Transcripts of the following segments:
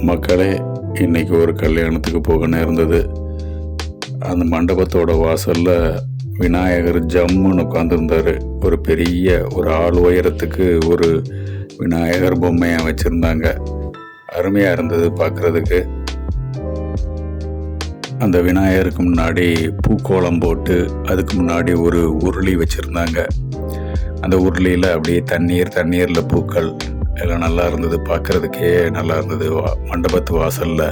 மக்களே, இன்னைக்கு ஒரு கல்யாணத்துக்கு போக நேர்ந்தது. அந்த மண்டபத்தோட வாசலில் விநாயகர் ஜம்முன்னு உட்காந்துருந்தார். ஒரு பெரிய ஒரு ஆள் உயரத்துக்கு ஒரு விநாயகர் பொம்மையை வச்சுருந்தாங்க. அருமையாக இருந்தது பார்க்குறதுக்கு. அந்த விநாயகருக்கு முன்னாடி பூக்கோளம் போட்டு அதுக்கு முன்னாடி ஒரு உருளி வச்சுருந்தாங்க. அந்த உருளியில் அப்படியே தண்ணீரில் பூக்கள் எல்லாம் நல்லா இருந்தது. பார்க்குறதுக்கே நல்லா இருந்தது. மண்டபத்து வாசலில்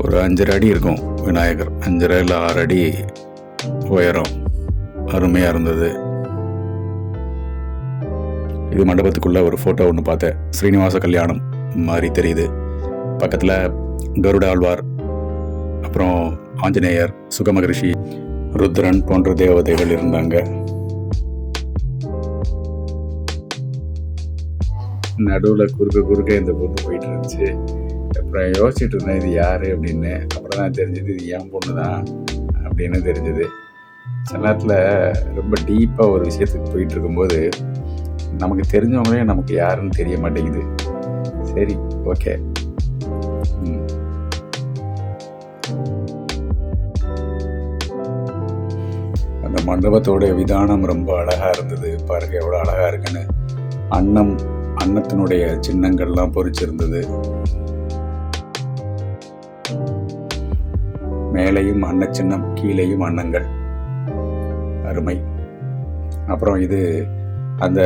ஒரு 5.5 அடி இருக்கும் விநாயகர். 5.5 இல்லை 6 அடி உயரம். அருமையாக இருந்தது. இது மண்டபத்துக்குள்ளே ஒரு ஃபோட்டோ ஒன்று பார்த்தேன். ஸ்ரீனிவாச கல்யாணம் மாதிரி தெரியுது. பக்கத்தில் கருட ஆழ்வார், அப்புறம் ஆஞ்சநேயர், சுகமகரிஷி, ருத்ரன் போன்ற தேவதைகள் இருந்தாங்க. நடுவில் குறுக்க இந்த பொண்ணு போயிட்டு இருந்துச்சு. அப்புறம் யோசிச்சுட்டு இருந்தேன், இது யார் அப்படின்னு. அப்புறம் தான் தெரிஞ்சது இது என் பொண்ணு தான் அப்படின்னு தெரிஞ்சது. சில நேரத்தில் ரொம்ப டீப்பாக ஒரு விஷயத்துக்கு போயிட்டு இருக்கும்போது நமக்கு தெரிஞ்சவங்களே நமக்கு யாருன்னு தெரிய மாட்டேங்குது. சரி, ஓகே. அந்த மண்டபத்தோட விதானம் ரொம்ப அழகாக இருந்தது. பாருங்க எவ்வளோ அழகாக இருக்குன்னு. அன்னத்தினுடைய சின்னங்கள்லாம் பொறிச்சிருந்தது. மேலையும் அன்ன சின்னம், கீழேயும் அன்னங்கள். அருமை. அப்புறம் இது அந்த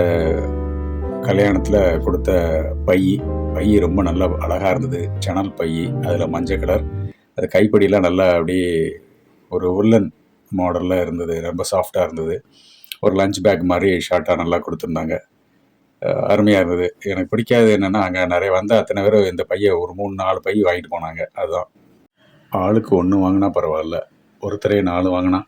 கல்யாணத்தில் கொடுத்த பை ரொம்ப நல்லா அழகாக இருந்தது. சணல் பை, அதில் மஞ்சள் கலர். அது கைப்படியெலாம் நல்லா அப்படியே ஒரு உள்ளன் மாடலில் இருந்தது. ரொம்ப சாஃப்டாக இருந்தது. ஒரு லஞ்ச் பேக் மாதிரி ஷார்ட்டாக நல்லா கொடுத்துருந்தாங்க. அருமையாக இருந்தது. எனக்கு பிடிக்காது என்னென்னா, அங்கே நிறைய வந்த அத்தனை பேர் இந்த பையை ஒரு 3-4 பை வாங்கிட்டு போனாங்க. அதுதான், ஆளுக்கு 1 வாங்கினா பரவாயில்ல, ஒருத்தரே 4 வாங்கினா